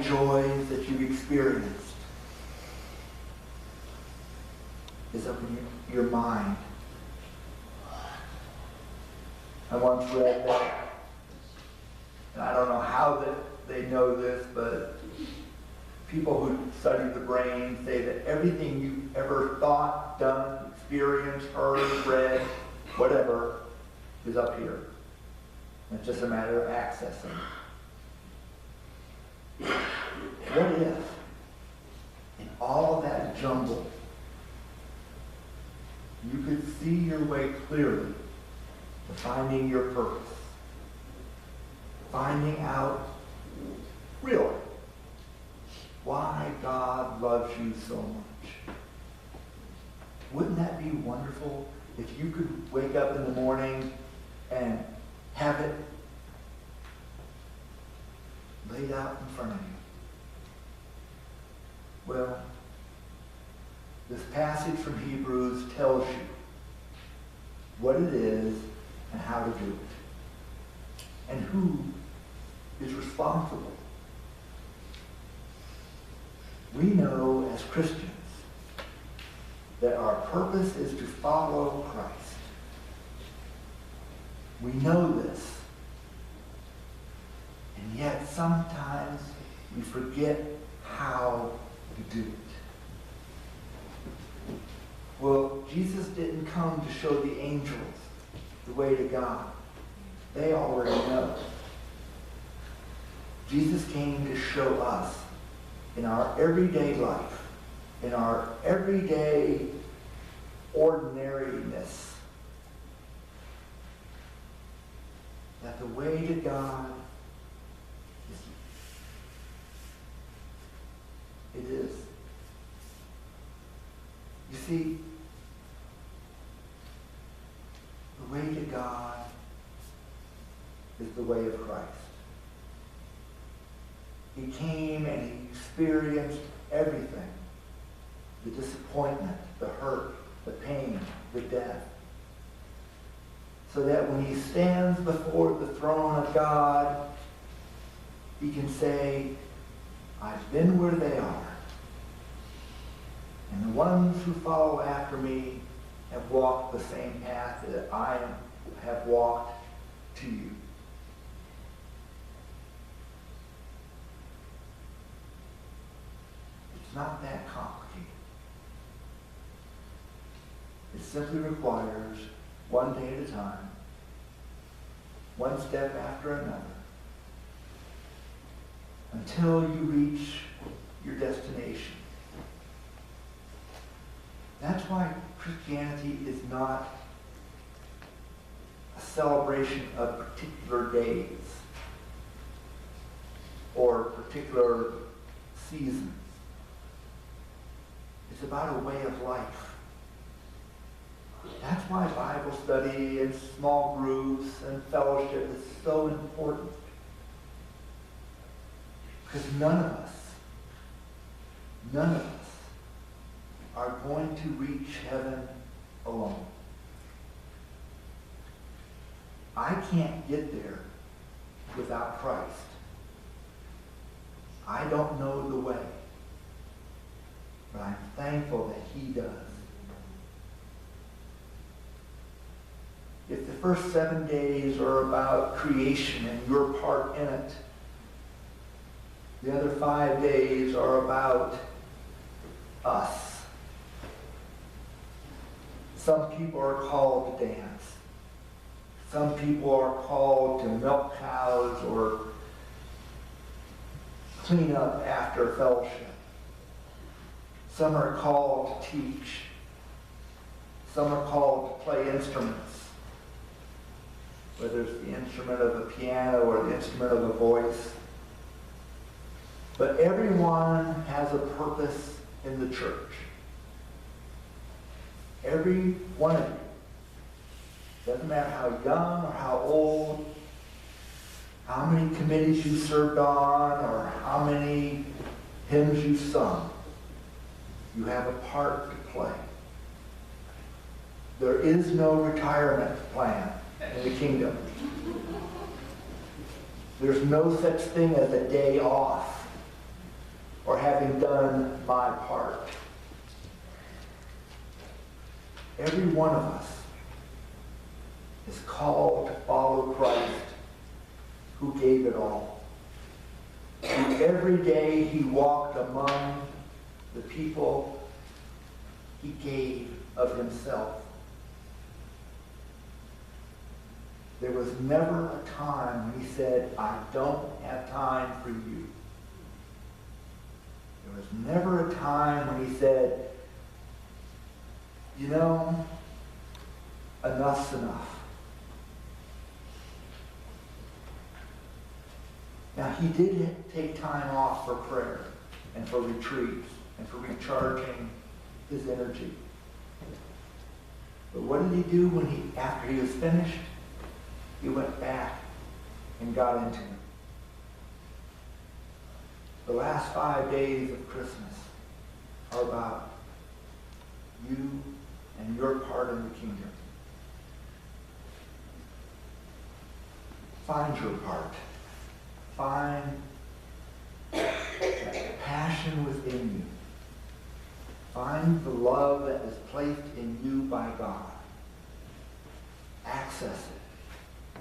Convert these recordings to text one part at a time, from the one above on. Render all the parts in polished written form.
the joys that you've experienced is up in your mind. I once read that, and I don't know how that they know this, but people who study the brain say that everything you've ever thought, done, experienced, heard, read, whatever, is up here. It's just a matter of accessing. What if, in all of that jumble, you could see your way clearly to finding your purpose, finding out really why God loves you so much? Wouldn't that be wonderful if you could wake up in the morning and have it laid out in front of you? Well, this passage from Hebrews tells you what it is and how to do it, and who is responsible. We know as Christians that our purpose is to follow Christ. We know this. And yet sometimes we forget how to do it. Well, Jesus didn't come to show the angels the way to God. They already know. Jesus came to show us in our everyday life, in our everyday ordinariness, that the way to God is, it is. You see, the way to God is the way of Christ. He came and he experienced everything. The disappointment, the hurt, the pain, the death. So that when he stands before the throne of God, he can say, I've been where they are. And the ones who follow after me have walked the same path that I have walked to you. It's not that complicated. It simply requires one day at a time, one step after another, until you reach your destination. That's why Christianity is not a celebration of particular days or particular seasons. It's about a way of life. That's why Bible study and small groups and fellowship is so important. Because none of us are going to reach heaven alone. I can't get there without Christ. I don't know the way, but I'm thankful that he does. If the first 7 days are about creation and your part in it, the other 5 days are about us. Some people are called to dance. Some people are called to milk cows or clean up after fellowship. Some are called to teach. Some are called to play instruments, whether it's the instrument of a piano or the instrument of a voice. But everyone has a purpose in the church. Every one of you. Doesn't matter how young or how old, how many committees you served on, or how many hymns you sung. You have a part to play. There is no retirement plan in the kingdom. There's no such thing as a day off. having done my part. Every one of us is called to follow Christ, who gave it all. And every day he walked among the people, he gave of himself. There was never a time when he said, I don't have time for you. There was never a time when he said, you know, enough's enough. Now, he did take time off for prayer and for retreats and for recharging his energy. But what did he do after he was finished? He went back and got into it. The last 5 days of Christmas are about you and your part in the kingdom. Find your part. Find that passion within you. Find the love that is placed in you by God. Access it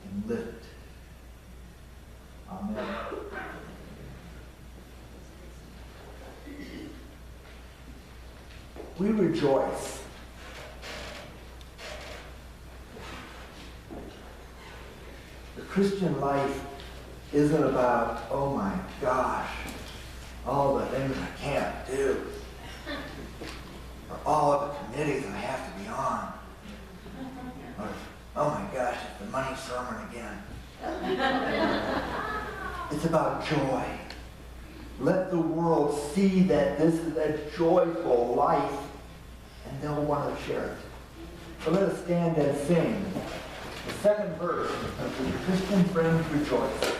and live it. Amen. We rejoice. The Christian life isn't about, oh my gosh, all the things I can't do, or all of the committees I have to be on, or, oh my gosh, it's the money sermon again. It's about joy. Let the world see that this is a joyful life, and they'll want to share it. So let us stand and sing the second verse of the Christian Friends Rejoice.